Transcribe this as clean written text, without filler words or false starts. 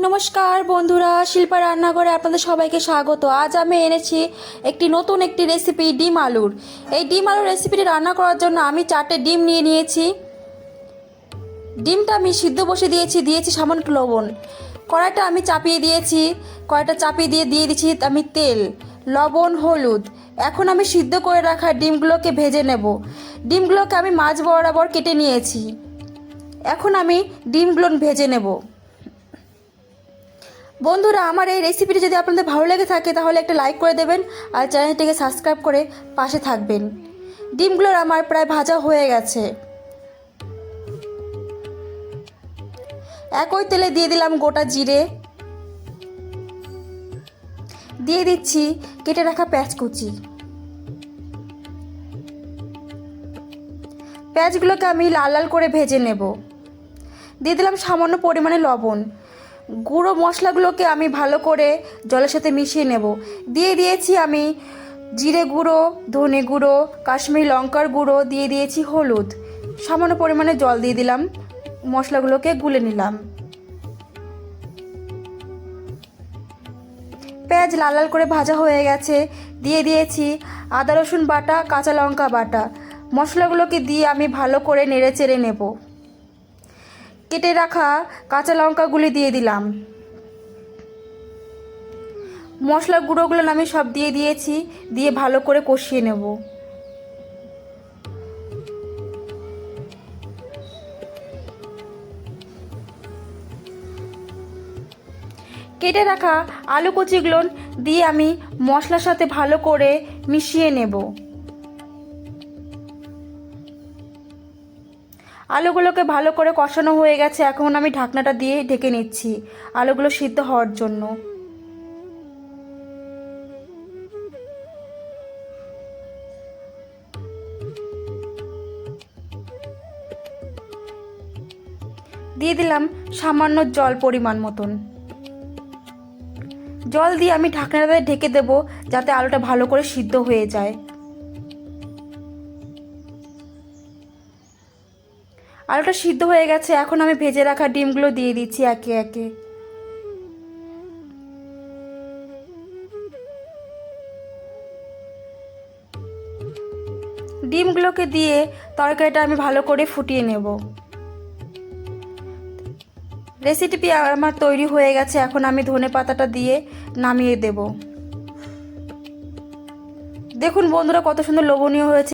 নমস্কার বন্ধুরা, শিল্পা রান্নাঘরে আপনাদের সবাইকে স্বাগত। আজ আমি এনেছি নতুন একটি রেসিপি, ডিম আলুর। এই ডিম আলুর রেসিপিটি রান্না করার জন্য আমি 4টে ডিম নিয়ে নিয়েছি। ডিমটা আমি সিদ্ধ বসে দিয়েছি সামান্য একটু লবণ। কড়াইটা আমি চাপিয়ে দিয়েছি। কড়াইটা চাপিয়ে দিয়ে দিচ্ছি আমি তেল, লবণ, হলুদ। এখন আমি সিদ্ধ করে রাখা ডিমগুলোকে ভেজে নেব। ডিমগুলোকে আমি মাঝ বরাবর কেটে নিয়েছি। এখন আমি ডিমগুলো ভেজে নেব। বন্ধুরা, আমার এই রেসিপিটি যদি আপনাদের ভালো লেগে থাকে তাহলে একটা লাইক করে দেবেন আর চ্যানেলটিকে সাবস্ক্রাইব করে পাশে থাকবেন। ডিমগুলোর আমার প্রায় ভাজা হয়ে গেছে। একই তেলে দিয়ে দিলাম গোটা জিরে, দিয়ে দিচ্ছি কেটে রাখা পেঁয়াজ কুচি। পেঁয়াজগুলোকে আমি লাল লাল করে ভেজে নেব। দিয়ে দিলাম সামান্য পরিমাণে লবণ। গুঁড়ো মশলাগুলোকে আমি ভালো করে জলের সাথে মিশিয়ে নেব। দিয়ে দিয়েছি আমি জিরে গুঁড়ো, ধনে গুঁড়ো, কাশ্মীরি লঙ্কার গুঁড়ো, দিয়ে দিয়েছি হলুদ। সামান্য পরিমাণে জল দিয়ে দিলাম, মশলাগুলোকে গুলে নিলাম। পেঁয়াজ লাল লাল করে ভাজা হয়ে গেছে। দিয়ে দিয়েছি আদা রসুন বাটা, কাঁচা লঙ্কা বাটা। মশলাগুলোকে দিয়ে আমি ভালো করে নেড়ে চেড়ে নেব। কেটে রাখা কাঁচা লঙ্কাগুলি দিয়ে দিলাম। মশলার গুঁড়োগুলো আমি সব দিয়ে দিয়েছি, দিয়ে ভালো করে কষিয়ে নেব। কেটে রাখা আলু কুচিগুলো দিয়ে আমি মশলার সাথে ভালো করে মিশিয়ে নেব। আলুগুলোকে ভালো করে কষানো হয়ে গেছে। এখন আমি ঢাকনাটা দিয়ে ঢেকে নিচ্ছি আলুগুলো সিদ্ধ হওয়ার জন্য। দিয়ে দিলাম সামান্য জল, পরিমাণ মতন জল দিয়ে আমি ঢাকনাটা ঢেকে দেব যাতে আলুটা ভালো করে সিদ্ধ হয়ে যায়। আলুটা সিদ্ধ হয়ে গেছে। এখন আমি ভেজে রাখা ডিমগুলো দিয়ে দিচ্ছি একে একে। ডিমগুলোকে দিয়ে তরকারিটা আমি ভালো করে ফুটিয়ে নেব। রেসিপি আমার তৈরি হয়ে গেছে। এখন আমি ধনেপাতাটা দিয়ে নামিয়ে দেব। দেখুন বন্ধুরা, কত সুন্দর লোভনীয় হয়েছে।